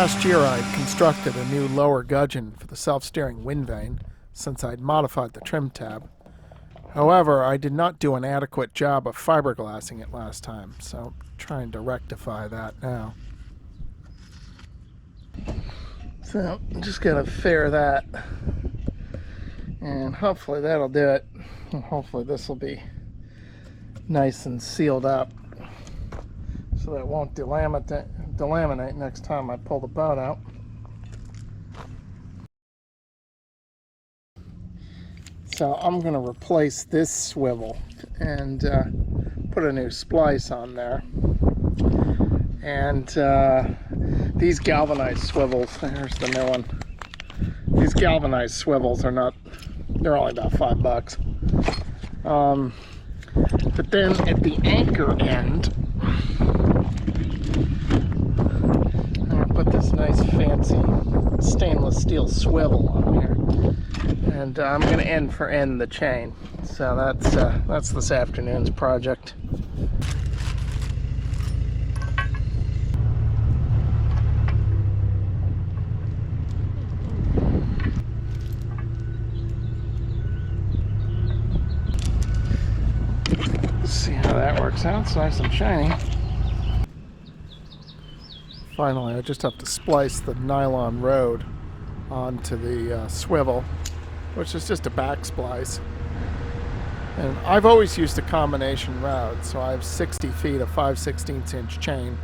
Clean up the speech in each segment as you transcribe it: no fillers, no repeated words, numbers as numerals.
Last year I'd constructed a new lower gudgeon for the self-steering wind vane, since I'd modified the trim tab. However, I did not do an adequate job of fiberglassing it last time, so I'm trying to rectify that now. So I'm just gonna fair that, and hopefully that'll do it. And hopefully this will be nice and sealed up so that it won't delaminate next time I pull the boat out. So I'm going to replace this swivel and put a new splice on there. And these galvanized swivels, there's the new one. These galvanized swivels are not, they're only about $5. But then at the anchor end, I'm going to put this nice fancy stainless steel swivel on here. And I'm going to end for end the chain. So that's this afternoon's project. Let's see how that works out. It's nice and shiny. Finally, I just have to splice the nylon rode onto the swivel, which is just a back splice. And I've always used a combination rod, so I have 60 feet of 5/16 inch chain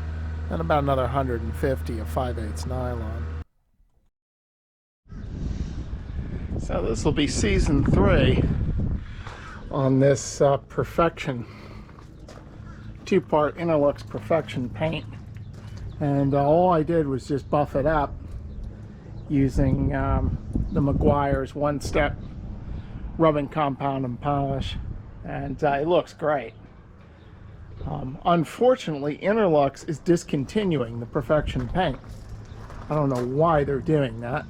and about another 150 of 5/8 nylon. So this will be season 3 on this Perfection 2-part Interlux Perfection paint, and all I did was just buff it up using the Meguiar's one-step rubbing compound and polish, and it looks great. Unfortunately, Interlux is discontinuing the Perfection paint. I don't know why they're doing that,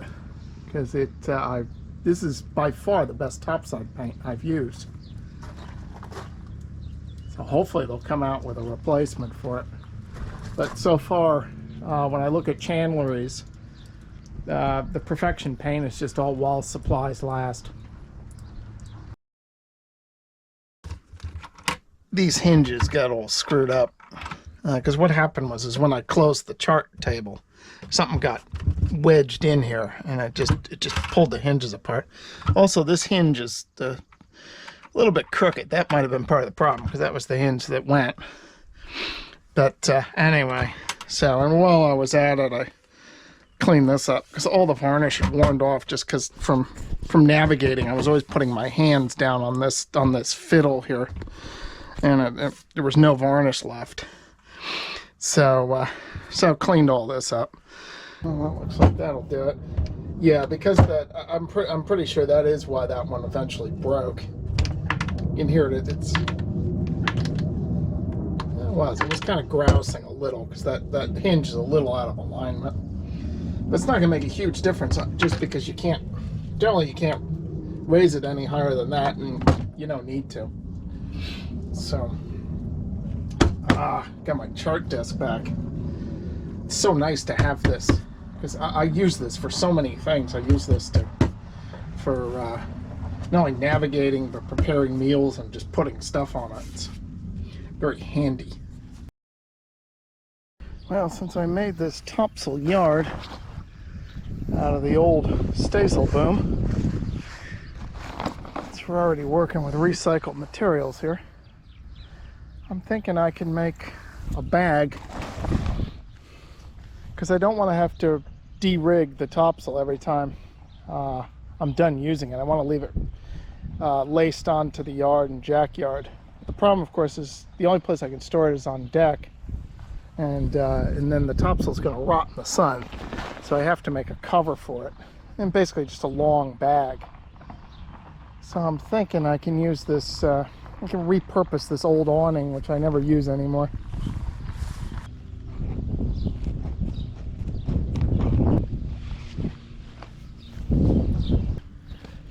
because this is by far the best topside paint I've used. So hopefully they'll come out with a replacement for it. But so far, when I look at chandleries, the Perfection paint is just all while supplies last. These hinges got all screwed up because what happened was when I closed the chart table, something got wedged in here and it just pulled the hinges apart. Also, this hinge is a little bit crooked. That might have been part of the problem because that was the hinge that went. But anyway, so and while I was at it, I clean this up because all the varnish had worn off just because from navigating I was always putting my hands down on this fiddle here, and there was no varnish left, so cleaned all this up. Well, that looks like that'll do it. Yeah, because that I'm pretty sure that is why that one eventually broke. You can hear it was kind of grousing a little because that hinge is a little out of alignment. But it's not going to make a huge difference just because you can't raise it any higher than that, and you don't need to. So, got my chart disc back. It's so nice to have this because I use this for so many things. I use this for not only navigating but preparing meals and just putting stuff on it. It's very handy. Well, since I made this topsail yard out of the old staysail boom, since we're already working with recycled materials here, I'm thinking I can make a bag, because I don't want to have to de-rig the topsail every time I'm done using it. I want to leave it laced onto the yard and jack yard. The problem, of course, is the only place I can store it is on deck, and then the topsail's going to rot in the sun, so I have to make a cover for it, and basically just a long bag. So I'm thinking I can use this, I can repurpose this old awning, which I never use anymore.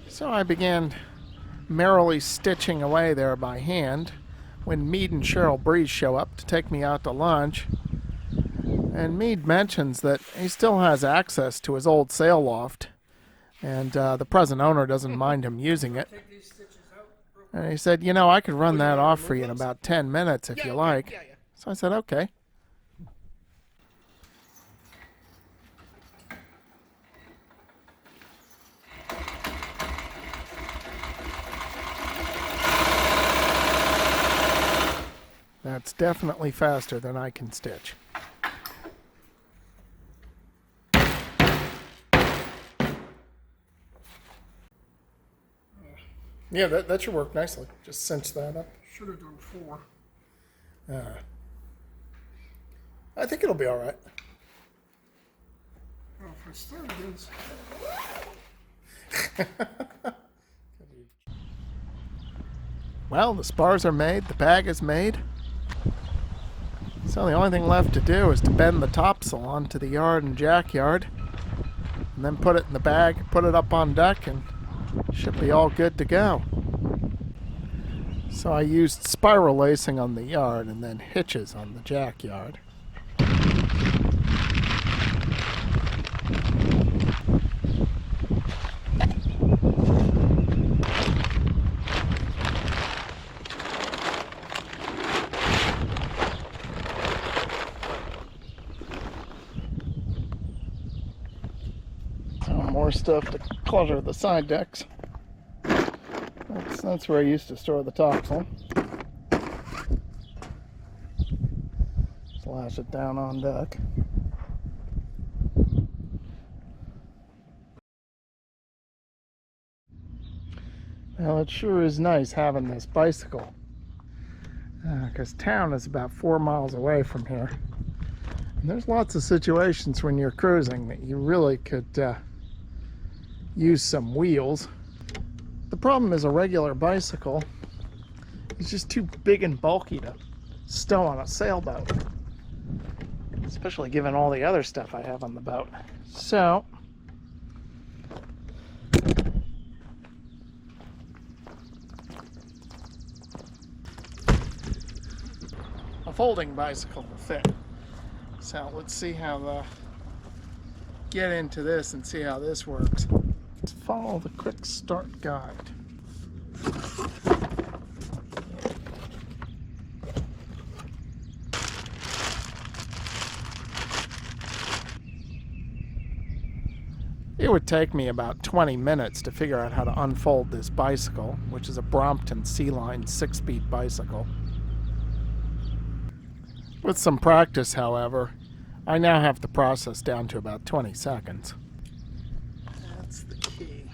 So I began merrily stitching away there by hand when Meade and Cheryl Breeze show up to take me out to lunch. And Meade mentions that he still has access to his old sail loft, and the present owner doesn't mind him using it. And he said, you know, I could run that off for you in about 10 minutes if you like. So I said, okay. That's definitely faster than I can stitch. Yeah, that should work nicely. Just cinch that up. Should have done 4. I think it'll be all right. Well, if I start it is. Well, the spars are made, the bag is made. So the only thing left to do is to bend the topsail onto the yard and jack yard, and then put it in the bag, put it up on deck, and should be all good to go. So I used spiral lacing on the yard and then hitches on the jack yard. More stuff to clutter the side decks. That's where I used to store the topsail. Slash it down on deck. Well, it sure is nice having this bicycle, because town is about 4 miles away from here. And there's lots of situations when you're cruising that you really could use some wheels. The problem is a regular bicycle is just too big and bulky to stow on a sailboat, especially given all the other stuff I have on the boat. So a folding bicycle will fit. So let's see how get into this and see how this works. Let's follow the quick start guide. It would take me about 20 minutes to figure out how to unfold this bicycle, which is a Brompton C-line 6-speed bicycle. With some practice, however, I now have the process down to about 20 seconds. That's the key.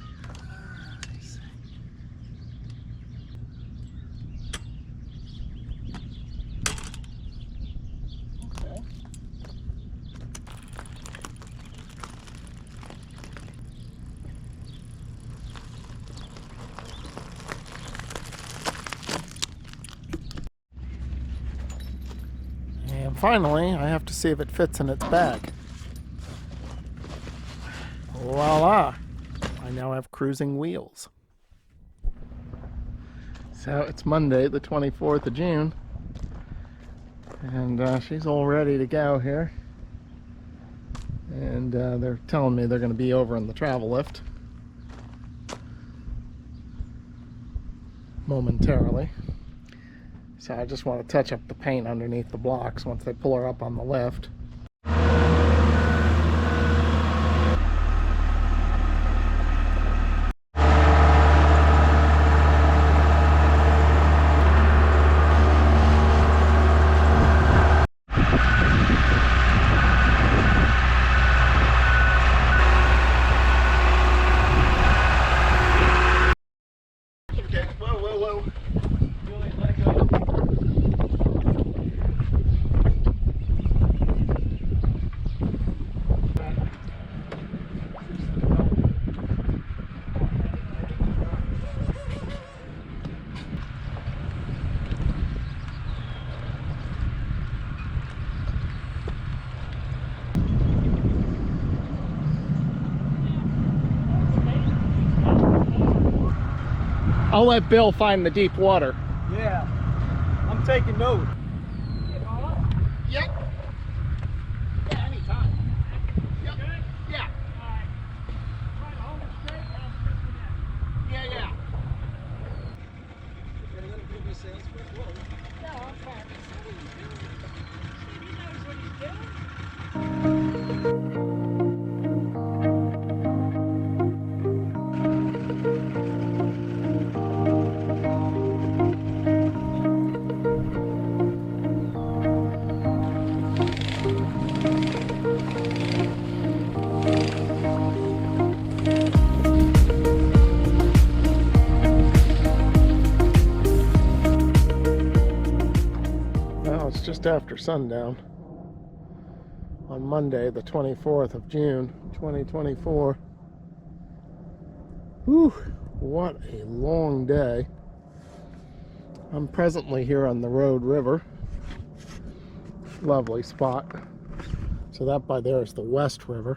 Okay. And finally, I have to see if it fits in its bag. Voila! I now have cruising wheels. So it's Monday, the 24th of June, and she's all ready to go here. And they're telling me they're going to be over in the travel lift momentarily. So I just want to touch up the paint underneath the blocks once they pull her up on the lift. Okay, whoa. I'll let Bill find the deep water. Yeah, I'm taking note. Yep. Yeah, just after sundown on Monday, the 24th of June, 2024. Whew, what a long day. I'm presently here on the Road River. Lovely spot. So that by there is the West River,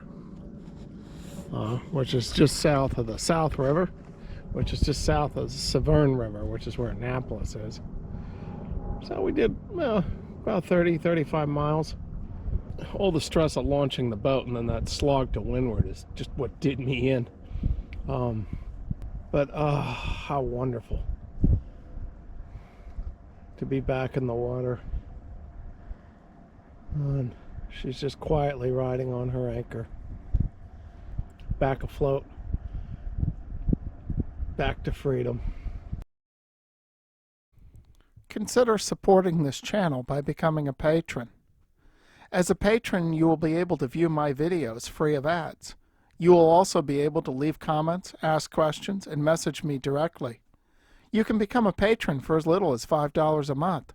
which is just south of the South River, which is just south of the Severn River, which is where Annapolis is. So we did about 35 miles. All the stress of launching the boat and then that slog to windward is just what did me in. But how wonderful to be back in the water. And she's just quietly riding on her anchor. Back afloat. Back to freedom. Consider supporting this channel by becoming a patron. As a patron, you will be able to view my videos free of ads. You will also be able to leave comments, ask questions, and message me directly. You can become a patron for as little as $5 a month.